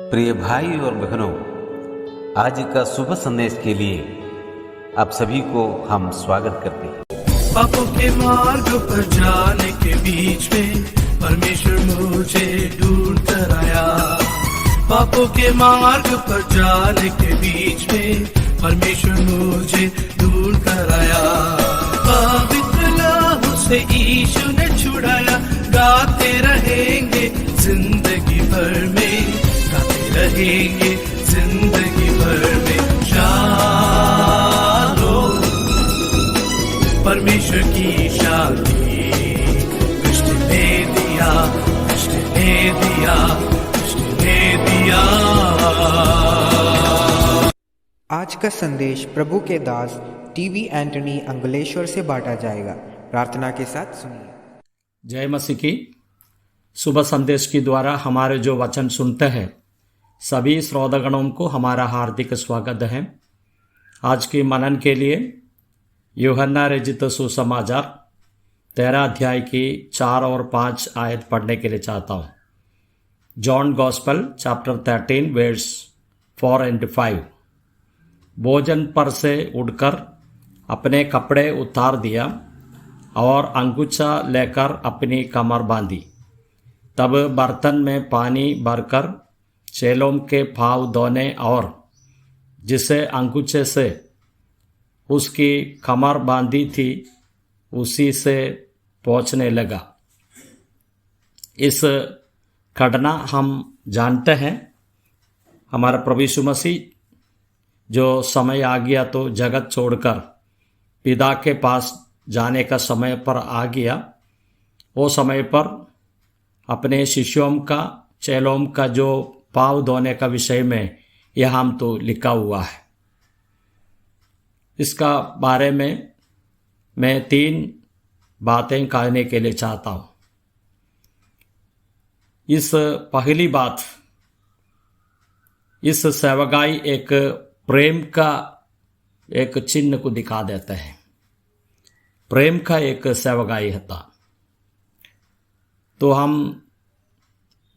प्रिय भाई और बहनों, आज का शुभ संदेश के लिए आप सभी को हम स्वागत करते हैं। पापों के मार्ग पर जाने के बीच में परमेश्वर मुझे ढूंढ कर आया। पापों के मार्ग पर जाने के बीच में परमेश्वर मुझे ढूंढ कर आया। पवित्र लहू से यीशु ने छुड़ाया। गाते रहेंगे जिंदगी भर में, गाते रहेंगे जिंदगी भर में। शालोम, परमेश्वर की शांति कृष्ण ने दिया, कृष्ण ने दिया, कृष्ण ने दिया। आज का संदेश प्रभु के दास टीवी एंटनी अंगलेश्वर से बांटा जाएगा। प्रार्थना के साथ सुनिए। जय मसीह की। सुबह संदेश के द्वारा हमारे जो वचन सुनते हैं सभी श्रोतागणों को हमारा हार्दिक स्वागत है। आज की मनन के लिए यूहन्ना रचित सुसमाचार 13 अध्याय की 4 और 5 आयत पढ़ने के लिए चाहता हूँ। John gospel chapter 13 verse 4 and 5। भोजन पर से उठकर अपने कपड़े उतार दिया और अंगूछा लेकर अपनी कमर बांधी। तब बर्तन में पानी भरकर चेलों के पाँव धोने और जिसे अंगूछे से उसकी कमर बांधी थी उसी से पोंछने लगा। इस घटना हम जानते हैं। हमारा प्रभु यीशु मसीह जो समय आ गया तो जगत छोड़कर पिता के पास जाने का समय पर आ गया। वो समय पर अपने शिष्यों का, चेलों का जो पाँव धोने का विषय में यह हम तो लिखा हुआ है। इसका बारे में मैं 3 बातें कहने के लिए चाहता हूँ। इस पहली बात, इस सेवकाई एक प्रेम का एक चिन्ह को दिखा देता है। प्रेम का एक सेवकाई था। तो हम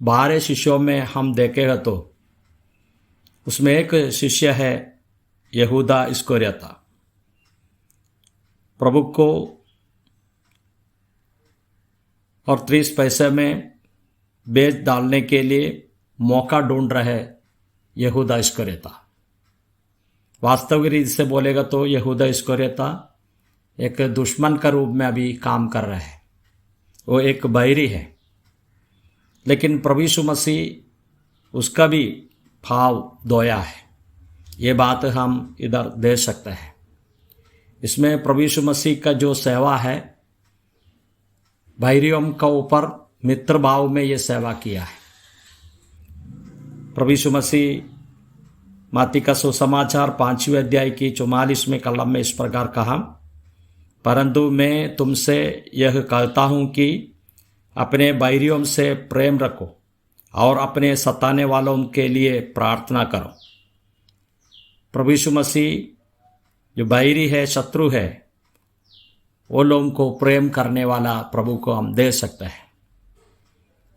12 शिष्यों में हम देखेगा तो उसमें एक शिष्य है यहूदा इस्करियोता। प्रभु को और 30 पैसे में बेच डालने के लिए मौका ढूंढ रहे यहूदा इस्करियोता। वास्तविक रीति से बोलेगा तो यहूदा इस्करियोता एक दुश्मन का रूप में अभी काम कर रहा है। वो एक बैरी है। लेकिन प्रभु यीशु मसीह उसका भी पाँव धोया है। ये बात हम इधर दे सकते हैं। इसमें प्रभु यीशु मसीह का जो सेवा है, बैरियों का ऊपर मित्र भाव में ये सेवा किया है। प्रभु यीशु मसीह मत्ती का सुसमाचार 5वें अध्याय की 44वें कलम में इस प्रकार कहा, परंतु मैं तुमसे यह कहता हूँ कि अपने बैरियों से प्रेम रखो और अपने सताने वालों के लिए प्रार्थना करो। प्रभु यीशु मसीह जो बैरी है, शत्रु है, वो लोगों को प्रेम करने वाला प्रभु को हम दे सकते हैं।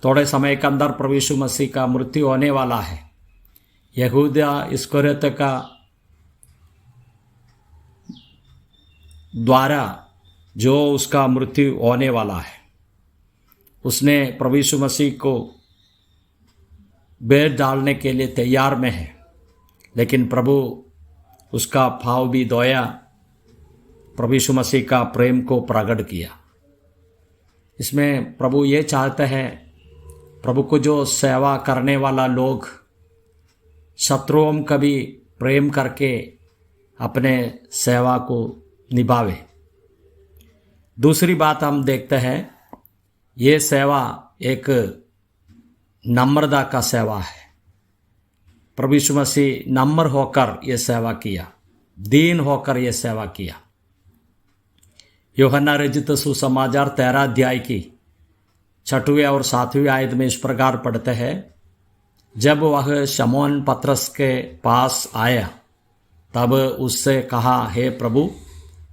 थोड़े समय के अंदर प्रभु यीशु मसीह का मृत्यु होने वाला है। यहूदा इस्करियोता का द्वारा जो उसका मृत्यु होने वाला है, उसने प्रभु यीशु मसीह को बेच डालने के लिए तैयार में है। लेकिन प्रभु उसका पाँव भी धोया, प्रभु यीशु मसीह का प्रेम को प्रकट किया। इसमें प्रभु ये चाहते हैं, प्रभु को जो सेवा करने वाला लोग शत्रुओं का भी प्रेम करके अपने सेवा को निभावे। दूसरी बात हम देखते हैं, ये सेवा एक नम्रता का सेवा है। प्रभु यीशु मसीह नम्र होकर ये सेवा किया, दीन होकर ये सेवा किया। यूहन्ना रचित सुसमाचार 13 अध्याय की 6वें और 7वें आयत में इस प्रकार पढ़ते हैं, जब वह शमौन पतरस के पास आया तब उससे कहा, हे प्रभु,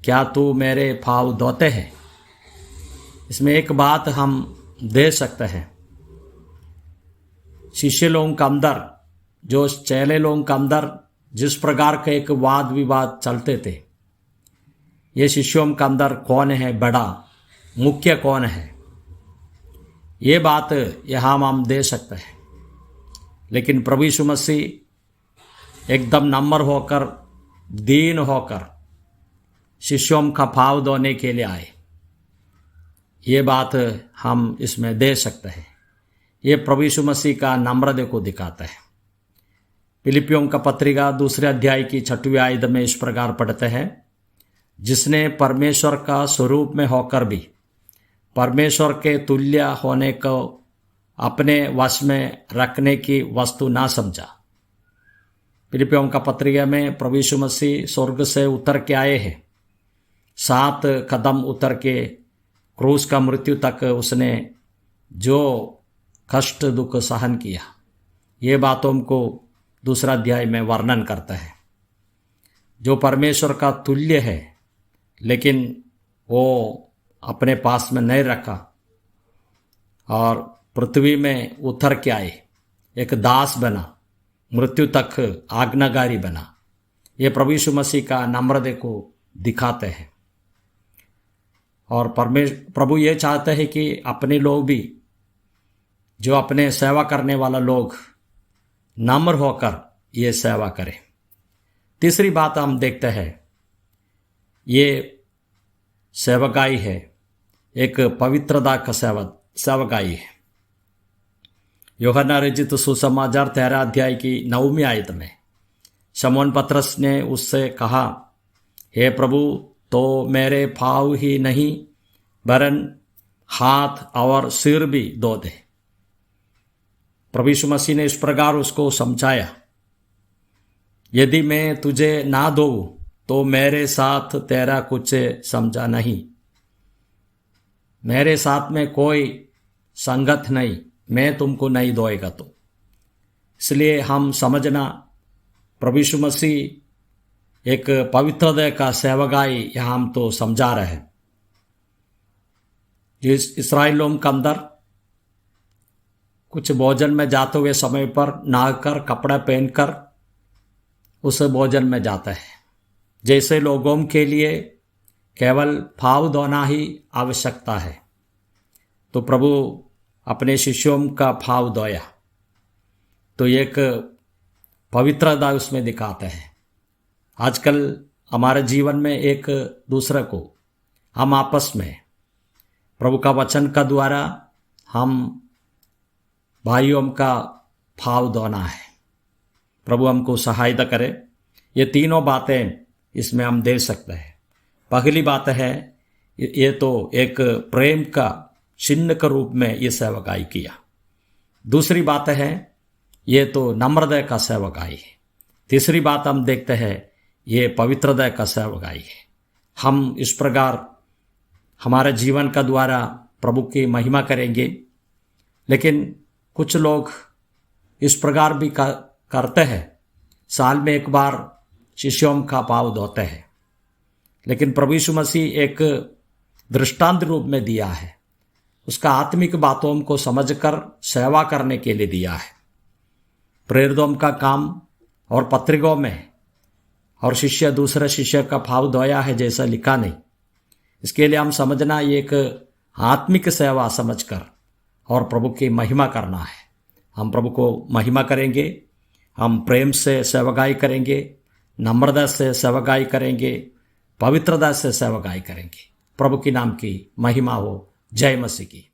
क्या तू मेरे पाँव धोते हैं? इसमें एक बात हम दे सकते हैं, शिष्य लोगों के अंदर जो चेले लोगों के अंदर जिस प्रकार के एक वाद विवाद चलते थे, ये शिष्यों के अंदर कौन है बड़ा, मुख्य कौन है, ये बात यहाँ हम दे सकते हैं। लेकिन प्रभु यीशु मसीह एकदम नम्र होकर, दीन होकर शिष्यों का भाव धोने के लिए आए, ये बात हम इसमें दे सकते हैं। ये प्रभु यीशु मसीह का नम्रता को दिखाता है। फिलिपियों का पत्रिका 2 अध्याय की 6वीं आयत में इस प्रकार पढ़ते हैं, जिसने परमेश्वर का स्वरूप में होकर भी परमेश्वर के तुल्य होने को अपने वश में रखने की वस्तु ना समझा। फिलिपियों का पत्रिका में प्रभु यीशु मसीह स्वर्ग से उतर के आए हैं। 7 कदम उतर के क्रूस का मृत्यु तक उसने जो कष्ट दुख सहन किया, ये बातों को 2 अध्याय में वर्णन करता है। जो परमेश्वर का तुल्य है, लेकिन वो अपने पास में नहीं रखा और पृथ्वी में उतर के आए, एक दास बना, मृत्यु तक आज्ञाकारी बना। ये प्रभु यीशु मसीह का नम्रता को दिखाते हैं। और प्रभु ये चाहते हैं कि अपने लोग भी, जो अपने सेवा करने वाला लोग, नम्र होकर ये सेवा करें। तीसरी बात हम देखते हैं, ये सेवकाई है, एक पवित्रता का सेवकाई है। यूहन्ना रचित सुसमाचार 13 अध्याय की 9वीं आयत में शमौन पतरस ने उससे कहा, हे प्रभु, तो मेरे पाँव ही नहीं वरन हाथ और सिर भी धो दे। प्रभु यीशु मसीह ने इस प्रकार उसको समझाया, यदि मैं तुझे ना धोऊं तो मेरे साथ तेरा कुछ समझा नहीं, मेरे साथ में कोई संगत नहीं, मैं तुमको नहीं धोएगा। तो इसलिए हम समझना, प्रभु यीशु मसीह एक पवित्रता का सेवकाई यहाँ हम तो समझा रहे हैं। जिस इस्राएलियों के अंदर कुछ भोजन में जाते हुए समय पर नहाकर कपड़ा पहनकर उस भोजन में जाता है, जैसे लोगों के लिए केवल पाँव धोना ही आवश्यकता है, तो प्रभु अपने शिष्यों का पाँव धोया, तो एक पवित्रता उसमें दिखाते हैं। आजकल हमारे जीवन में एक दूसरे को हम आपस में प्रभु का वचन का द्वारा हम भाइयों का पाँव धोना है। प्रभु हमको सहायता करे। ये तीनों बातें इसमें हम दे सकते हैं। पहली बात है, ये तो एक प्रेम का चिन्ह के रूप में ये सेवकाई किया। दूसरी बात है, ये तो नम्रता का सेवकाई है। तीसरी बात हम देखते हैं, ये पवित्रता का सेवकाई है। हम इस प्रकार हमारे जीवन का द्वारा प्रभु की महिमा करेंगे। लेकिन कुछ लोग इस प्रकार भी करते हैं, साल में एक बार शिष्यों का पाँव धोते हैं। लेकिन प्रभु यीशु मसीह एक दृष्टांत रूप में दिया है, उसका आत्मिक बातों को समझकर सेवा करने के लिए दिया है। प्रेरितों का काम और पत्रिकों में और शिष्य दूसरे शिष्य का पाँव धोया है जैसा लिखा नहीं। इसके लिए हम समझना, ये एक आत्मिक सेवा समझकर और प्रभु की महिमा करना है। हम प्रभु को महिमा करेंगे, हम प्रेम से सेवकाई करेंगे, नम्रता से सेवकाई करेंगे, पवित्रता से सेवकाई करेंगे। प्रभु के नाम की महिमा हो। जय मसीह की।